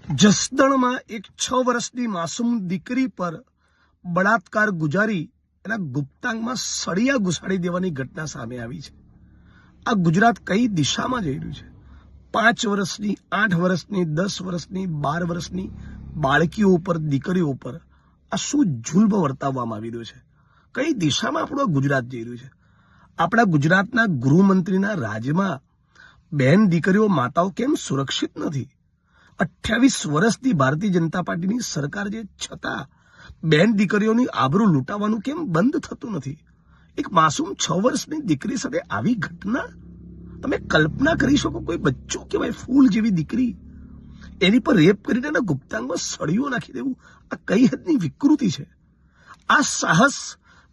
જસદણમાં એક 6 વર્ષની માસૂમ દીકરી પર બળાત્કાર ગુજારી એના ગુપ્તાંગમાં સળિયા ઘુસાડી દેવાની ઘટના સામે આવી છે. આ ગુજરાત કઈ દિશામાં જઈ રહ્યું છે? 5 વર્ષની, 8 વર્ષની, 10 વર્ષની, 12 વર્ષની બાળકીઓ ઉપર, દીકરીઓ ઉપર આ શું જુલ્મ વર્તાવવામાં આવી રહ્યો છે? કઈ દિશામાં આપણું ગુજરાત જઈ રહ્યું છે? આપણા ગુજરાતના ગૃહમંત્રીના રાજ્યમાં બહેન દીકરીઓ, માતાઓ કેમ સુરક્ષિત નથી? 28 વર્ષથી ભારતીય જનતા પાર્ટીની સરકાર છે, છતાં બહેન દીકરીઓની આબરૂ લૂંટાવાનું કેમ બંધ થતું નથી? એક માસૂમ 6 વર્ષની દીકરી સાથે આવી ઘટના, તમે કલ્પના કરી શકો? કોઈ બચ્ચો કહેવાય, ફૂલ જેવી દીકરી, એની પર રેપ કરીને એના ગુપ્તાંગમાં સળીઓ નાખી દેવું, આ કઈ હદની વિકૃતિ છે? આ સાહસ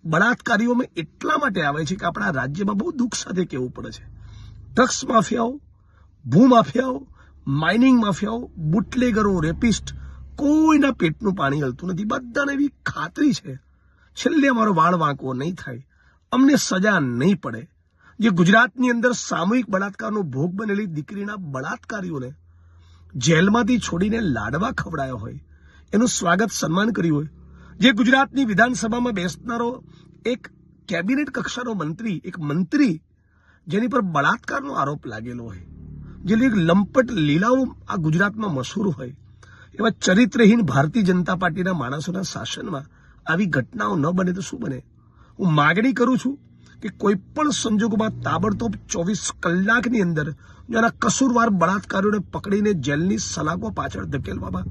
બળાત્કારીઓમાં એટલા માટે આવે છે કે આપણા રાજ્યમાં બહુ દુઃખ સાથે કહેવું પડે છે, ડ્રગ્સ માફિયાઓ, ભૂમાફિયાઓ, માઇનિંગ માફિયાઓ, બુટલેગરો, રેપિસ્ટ, કોઈના પેટનું પાણી હલતું નથી. બધાને એવી ખાતરી છે છેલ્લે અમારો વાળ વાંકવો નહીં થાય, અમને સજા નહીં પડે. જે ગુજરાતની અંદર સામૂહિક બળાત્કારનો ભોગ બનેલી દીકરીના બળાત્કારીઓને જેલમાંથી છોડીને લાડવા ખવડાયા હોય, એનું સ્વાગત સન્માન કર્યું હોય, જે ગુજરાતની વિધાનસભામાં બેસનારો એક કેબિનેટ કક્ષાનો મંત્રી, એક મંત્રી જેની પર બળાત્કારનો આરોપ લાગેલો હોય, જે એક લંપટ લીલાઓ આ ગુજરાતમાં મશહૂર હોય, એવા ચરિત્રહીન ભારતીય જનતા પાર્ટીના માણસોના શાસનમાં આવી ઘટનાઓ ન બને તો શું બને? હું માગણી કરું છું કે કોઈ પણ સંજોગોમાં તાબડતોબ 24 કલાકની અંદર જો આના કસૂરવાર બળાત્કારીઓને પકડીને જેલની સલાખો પાછળ ધકેલવામાં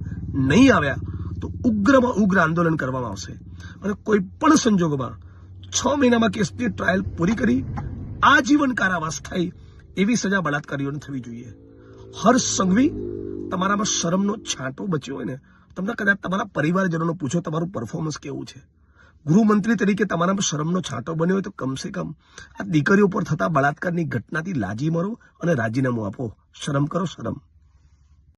નહીં આવ્યા તો ઉગ્રમાં ઉગ્ર આંદોલન કરવામાં આવશે. અને કોઈ પણ સંજોગોમાં 6 મહિનામાં કેસની ટ્રાયલ પૂરી કરી આજીવન કારાવાસ થાય એવી સજા બળાત્કારીઓને થવી જોઈએ. હર્ષ સંઘવી, તમારામાં શરમનો છાંટો બચ્યો હોય ને, તમને કદાચ તમારા પરિવારજનોને પૂછો તમારું પરફોર્મન્સ કેવું છે. ગૃહમંત્રી તરીકે તમારામાં શરમનો છાંટો બન્યો હોય તો કમસે કમ આ દીકરીઓ પર થતા બળાત્કારની ઘટનાથી લાજી મરો અને રાજીનામું આપો. શરમ કરો, શરમ.